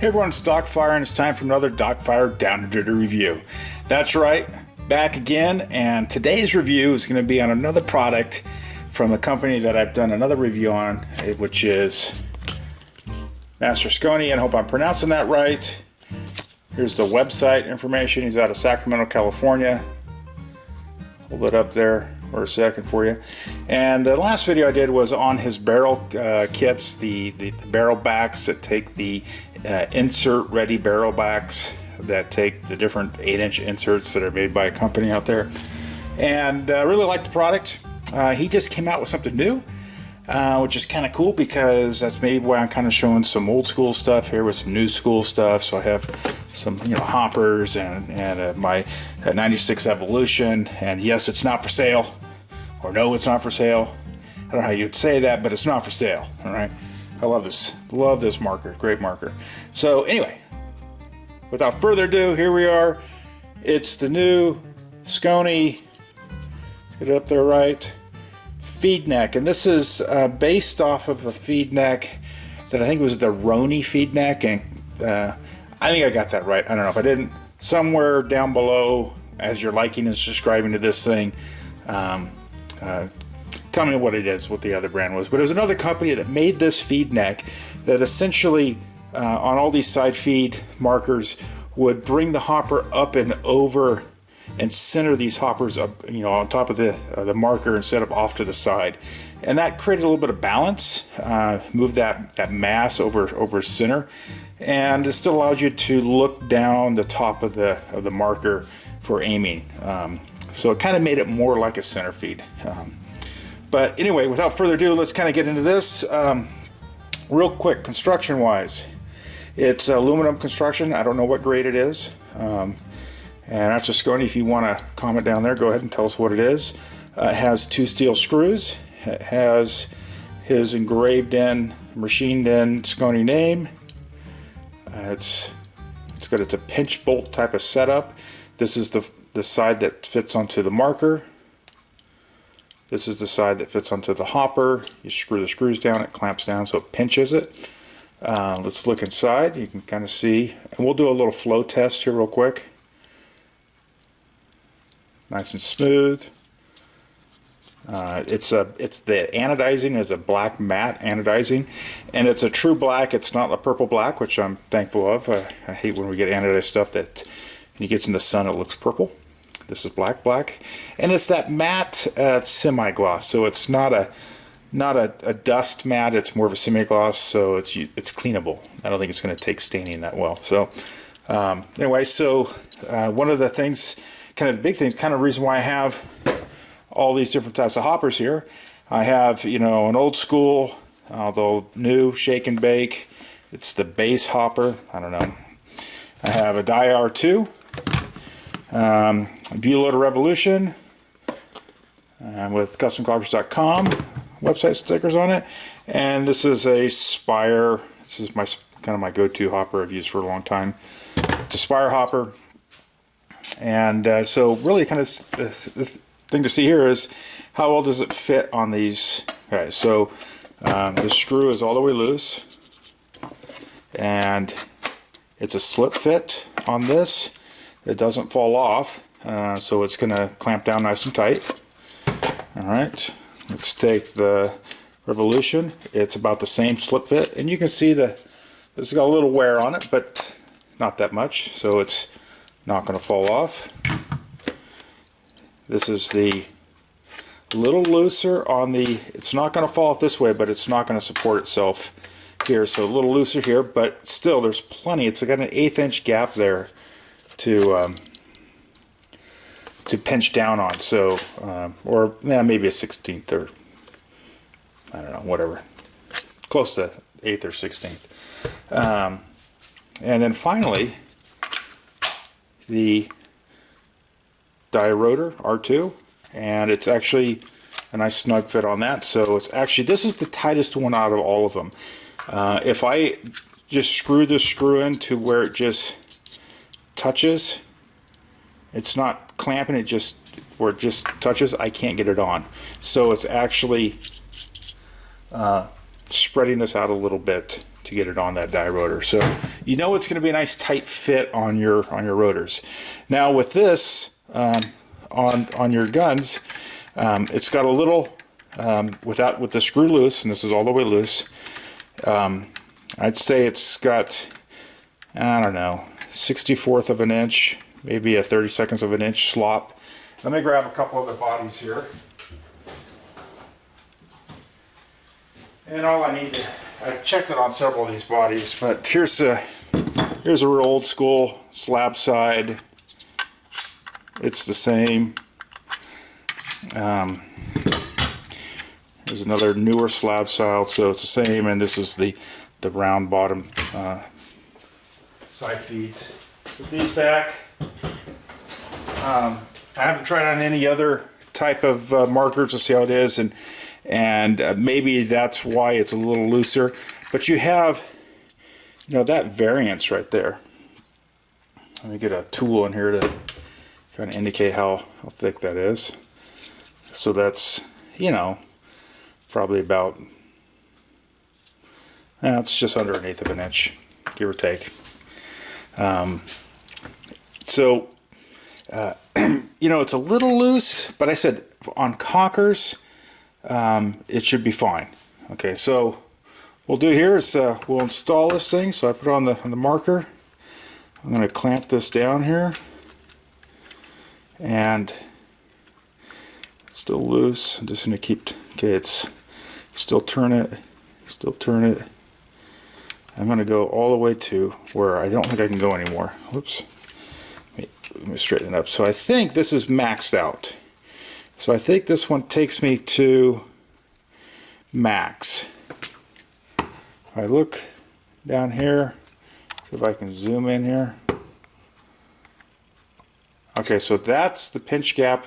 Hey everyone, it's Docfire, and it's time for another Docfire Down and Dirty review. That's right, back again, and today's review is going to be on another product from a company that I've done another review on, which is Master SCONI, and I hope I'm pronouncing that right. Here's the website information. He's out of Sacramento, California. Hold it up there for a second for you. And the last video I did was on his barrel kits, the barrel backs that take the insert ready barrel backs that take the different 8-inch inserts that are made by a company out there. And I really like the product. He just came out with something new, which is kind of cool because that's maybe why I'm kind of showing some old school stuff here with some new school stuff. So I have some, hoppers and my 96 Evolution, and yes, it's not for sale, or no, it's not for sale. I don't know how you'd say that, but it's not for sale. All right, I love this marker, great marker. So anyway, without further ado, here we are. It's the new SCONI. Get it up there right. Feedneck, and this is based off of a Feedneck that I think was the Roni Feedneck, and I think I got that right. I don't know if I didn't. Somewhere down below, as you're liking and subscribing to this thing, tell me what it is, what the other brand was. But it was another company that made this Feedneck that essentially, on all these side feed markers, would bring the hopper up and over and center these hoppers up, on top of the marker instead of off to the side, and that created a little bit of balance, move that mass over center, and it still allows you to look down the top of the marker for aiming. So it kind of made it more like a center feed. But anyway, without further ado, let's kind of get into this real quick. Construction wise, it's aluminum construction. I don't know what grade it is. And that's just SCONI. If you want to comment down there, go ahead and tell us what it is. It has 2 steel screws. It has his engraved in, machined in SCONI name. It's a pinch bolt type of setup. This is the side that fits onto the marker. This is the side that fits onto the hopper. You screw the screws down, it clamps down so it pinches it. Let's look inside. You can kind of see, and we'll do a little flow test here real quick. Nice and smooth. It's the anodizing is a black matte anodizing, and it's a true black. It's not a purple black, which I'm thankful of. I hate when we get anodized stuff that when it gets in the sun it looks purple. This is black, and it's that matte semi-gloss. So it's not a dust matte. It's more of a semi-gloss. So it's cleanable. I don't think it's going to take staining that well. So anyway, so one of the things, kind of the big things, kind of reason why I have all these different types of hoppers here. I have, an old school, although new, shake and bake. It's the base hopper. I don't know. I have a Die R2, View-Loader Revolution with CustomClockers.com website stickers on it, and this is a Spire. This is kind of my go-to hopper I've used for a long time. It's a Spire hopper. And so really kind of the thing to see here is how well does it fit on these. Okay, so the screw is all the way loose, and it's a slip fit on this. It doesn't fall off, so it's going to clamp down nice and tight. Alright, let's take the Revolution. It's about the same slip fit, and you can see this has got a little wear on it, but not that much, so it's not going to fall off. This is the little looser on the, it's not going to fall off this way, but it's not going to support itself here, so a little looser here, but still there's plenty. It's got an 1/8 inch gap there to pinch down on, so or maybe a 1/16 or I don't know, whatever, close to 1/8 or 1/16. And then finally, the Die rotor R2, and it's actually a nice snug fit on that. So it's actually, this is the tightest one out of all of them. If I just screw this screw in to where it just touches, it's not clamping, it just where it just touches, I can't get it on. So it's actually spreading this out a little bit to get it on that die rotor. So you know it's going to be a nice tight fit on your rotors. Now with this on your guns, it's got a little with the screw loose, and this is all the way loose. I'd say it's got, I don't know, 1/64 of an inch, maybe a 32nds of an inch slop. Let me grab a couple of the bodies here. And all I need to, I've checked it on several of these bodies, but here's a real old school slab side. It's the same. There's another newer slab style, so it's the same, and this is the round bottom side feeds. Put these back. I haven't tried on any other type of markers to see how it is, and maybe that's why it's a little looser. But you have, you know, that variance right there. Let me get a tool in here to kind of indicate how thick that is. So that's, you know, probably about, it's just under 1/8 of an inch, give or take. You know, it's a little loose, but I said on cockers, it should be fine. Okay, so what we'll do here is we'll install this thing. So I put it on the marker. I'm going to clamp this down here, and it's still loose. I'm just going to keep, okay, it's still turn it, still turn it. I'm going to go all the way to where I don't think I can go anymore. Whoops. Let me straighten it up. So I think this is maxed out. So I think this one takes me to max. If I look down here, see if I can zoom in here. Okay, so that's the pinch gap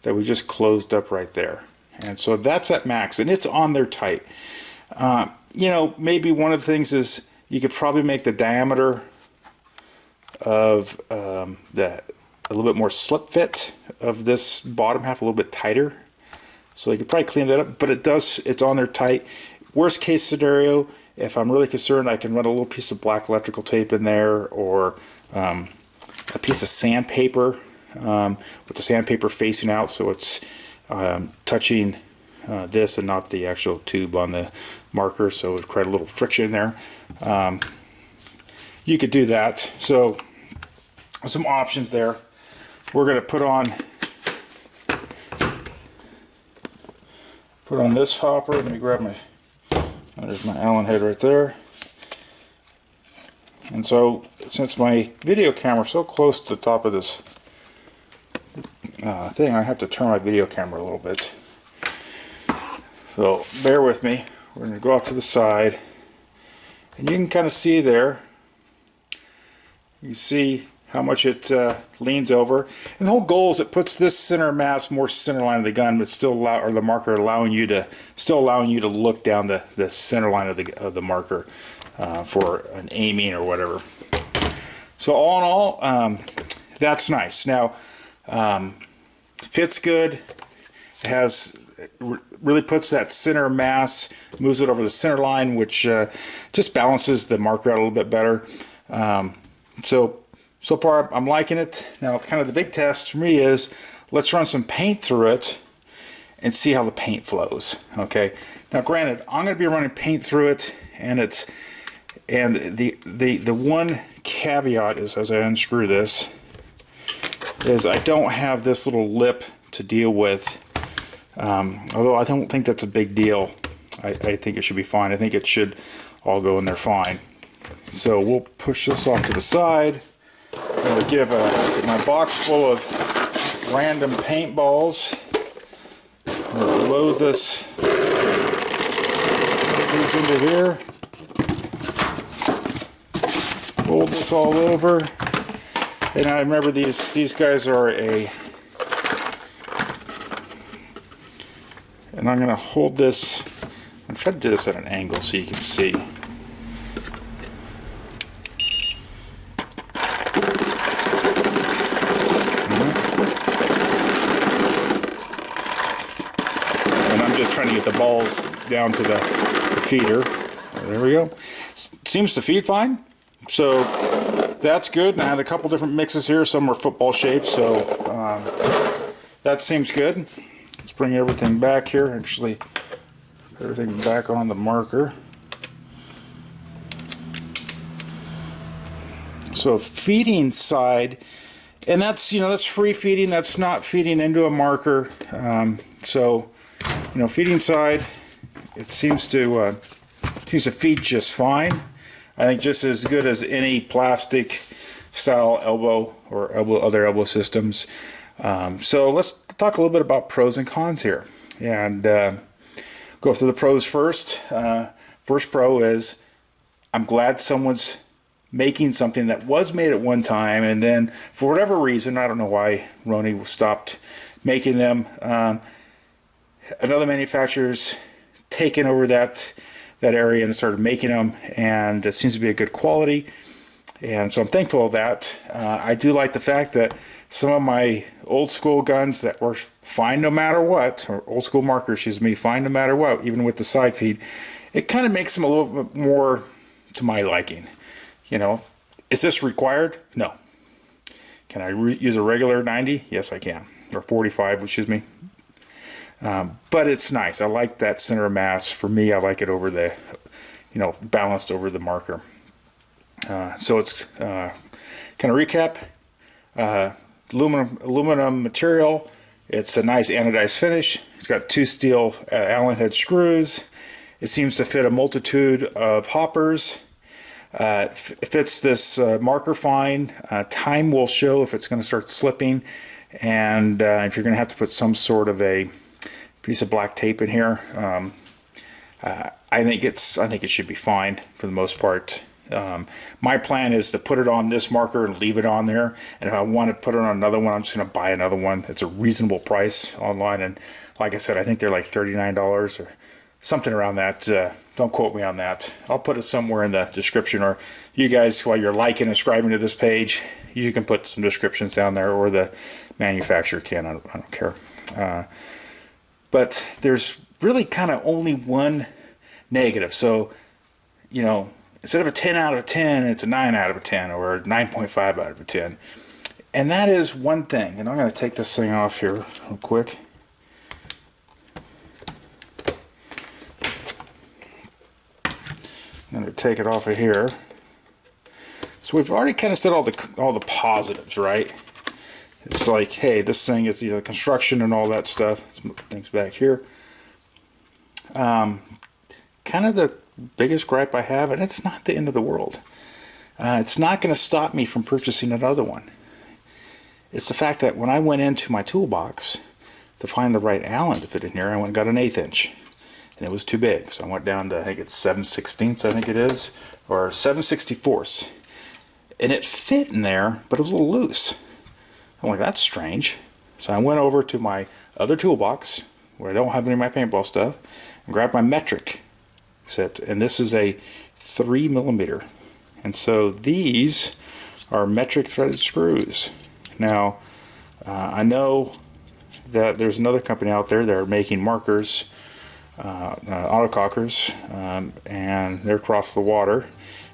that we just closed up right there. And so that's at max, and it's on there tight. You know, maybe one of the things is you could probably make the diameter of a little bit more slip fit of this bottom half a little bit tighter. So you could probably clean that up, but it's on there tight. Worst case scenario, if I'm really concerned, I can run a little piece of black electrical tape in there, or a piece of sandpaper with the sandpaper facing out, so it's touching this and not the actual tube on the marker, so it would create a little friction there. You could do that. So some options there. We're going to put on this hopper. Let me grab there's my Allen head right there. And so since my video camera is so close to the top of this thing, I have to turn my video camera a little bit. So bear with me. We're going to go off to the side, and you can kind of see there. You see how much it leans over, and the whole goal is it puts this center mass more center line of the gun, but still the marker allowing you to look down the center line of the marker for an aiming or whatever. So all in all, that's nice. Now fits good. It has really puts that center mass, moves it over the center line, which just balances the marker out a little bit better. So far I'm liking it. Now kind of the big test for me is let's run some paint through it and see how the paint flows. Okay. Now granted, I'm going to be running paint through it, and the one caveat is, as I unscrew this, is I don't have this little lip to deal with. Although I don't think that's a big deal. I think it should be fine. I think it should all go in there fine. So we'll push this off to the side. I'm going to get my box full of random paintballs. I'm going to load these into here. Fold this all over. And I remember these guys are and I'm going to hold this. I'm trying to do this at an angle so you can see. And I'm just trying to get the balls down to the feeder. There we go. seems to feed fine, so that's good. And I had a couple different mixes here. Some were football shaped, so that seems good. Let's bring everything back here. Actually, put everything back on the marker. So feeding side, and that's that's free feeding. That's not feeding into a marker. So feeding side, it seems to feed just fine. I think just as good as any plastic style elbow or other elbow systems. So let's talk a little bit about pros and cons here, and go through the pros first. First pro is I'm glad someone's making something that was made at one time, and then for whatever reason, I don't know why Roni stopped making them, another manufacturer's taken over that area and started making them, and it seems to be a good quality, and so I'm thankful of that. I do like the fact that some of my old school guns that were fine no matter what, or old school markers, fine no matter what, even with the side feed, it kind of makes them a little bit more to my liking. Is this required? No. Can I use a regular 90? Yes, I can. Or 45, excuse me. But it's nice. I like that center of mass. For me, I like it over the, balanced over the marker. So it's kind of recap. Aluminum material. It's a nice anodized finish. It's got 2 steel Allen head screws. It seems to fit a multitude of hoppers. It fits this marker fine. Time will show if it's going to start slipping, and if you're going to have to put some sort of a piece of black tape in here. I think it should be fine for the most part. My plan is to put it on this marker and leave it on there, and if I want to put it on another one, I'm just going to buy another one. It's a reasonable price online, and like I said, I think they're like $39 or something around that. Don't quote me on that. I'll put it somewhere in the description, or you guys, while you're liking and subscribing to this page, you can put some descriptions down there, or the manufacturer can. I don't care. But there's really kind of only one negative. So, instead of a 10 out of 10, it's a 9 out of 10, or a 9.5 out of 10. And that is one thing. And I'm going to take this thing off here real quick. I'm going to take it off of here. So we've already kind of said all the positives, right? It's like, hey, this thing is construction and all that stuff. Let's move things back here. Kind of the biggest gripe I have, and it's not the end of the world. It's not going to stop me from purchasing another one. It's the fact that when I went into my toolbox to find the right Allen to fit in here, I went and got an 1/8 inch. And it was too big, so I went down to, I think it's 7/16, I think it is, or 7/64. And it fit in there, but it was a little loose. I'm like, that's strange. So I went over to my other toolbox, where I don't have any of my paintball stuff, and grabbed my metric set. And this is a 3mm. And so these are metric threaded screws. Now, I know that there's another company out there that are making markers, autocockers, and they're across the water,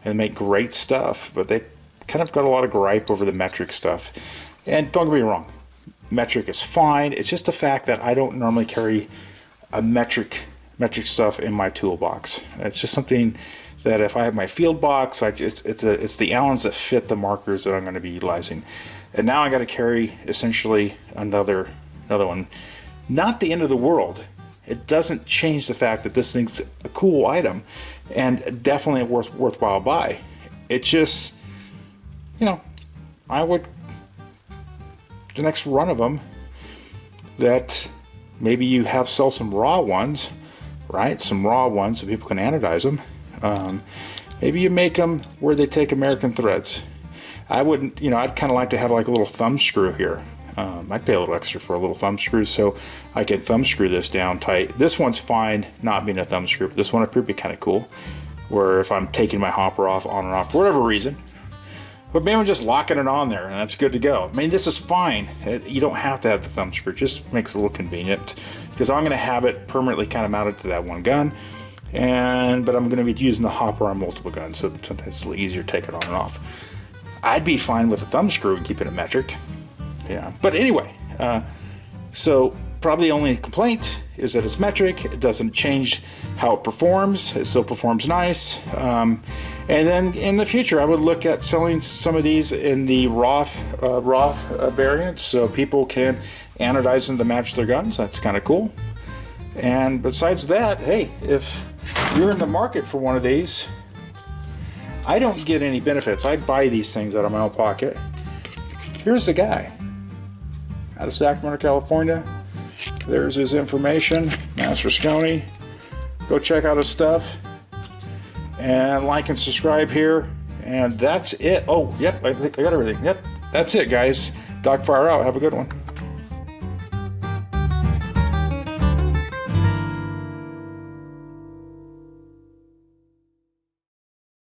and they make great stuff, but they kind of got a lot of gripe over the metric stuff. And don't get me wrong, metric is fine. It's just the fact that I don't normally carry a metric stuff in my toolbox. It's just something that if I have my field box, it's the Allens that fit the markers that I'm going to be utilizing. And now I got to carry essentially another one. Not the end of the world. It doesn't change the fact that this thing's a cool item and definitely a worthwhile buy. It's just, I would, the next run of them, that maybe you sell some raw ones, right? Some raw ones so people can anodize them. Maybe you make them where they take American threads. I wouldn't, I'd kind of like to have like a little thumb screw here. I'd pay a little extra for a little thumb screw so I can thumb screw this down tight. This one's fine not being a thumb screw, but this one up here would be kind of cool, where if I'm taking my hopper off, on and off, for whatever reason. But maybe I'm just locking it on there and that's good to go. I mean, this is fine. You don't have to have the thumb screw. It just makes it a little convenient because I'm going to have it permanently kind of mounted to that one gun. but I'm going to be using the hopper on multiple guns, so sometimes it's a little easier to take it on and off. I'd be fine with a thumb screw and keeping it metric. Yeah, but anyway, so probably the only complaint is that it's metric. It doesn't change how it performs. It still performs nice. And then in the future, I would look at selling some of these in the Roth variants, so people can anodize them to match their guns. That's kind of cool. And besides that, hey, if you're in the market for one of these, I don't get any benefits. I buy these things out of my own pocket. Here's the guy out of Sacramento, California. There's his information, Master SCONI. Go check out his stuff and like and subscribe here. And that's it. Oh, yep, I think I got everything. Yep, that's it, guys. Dogfire out. Have a good one.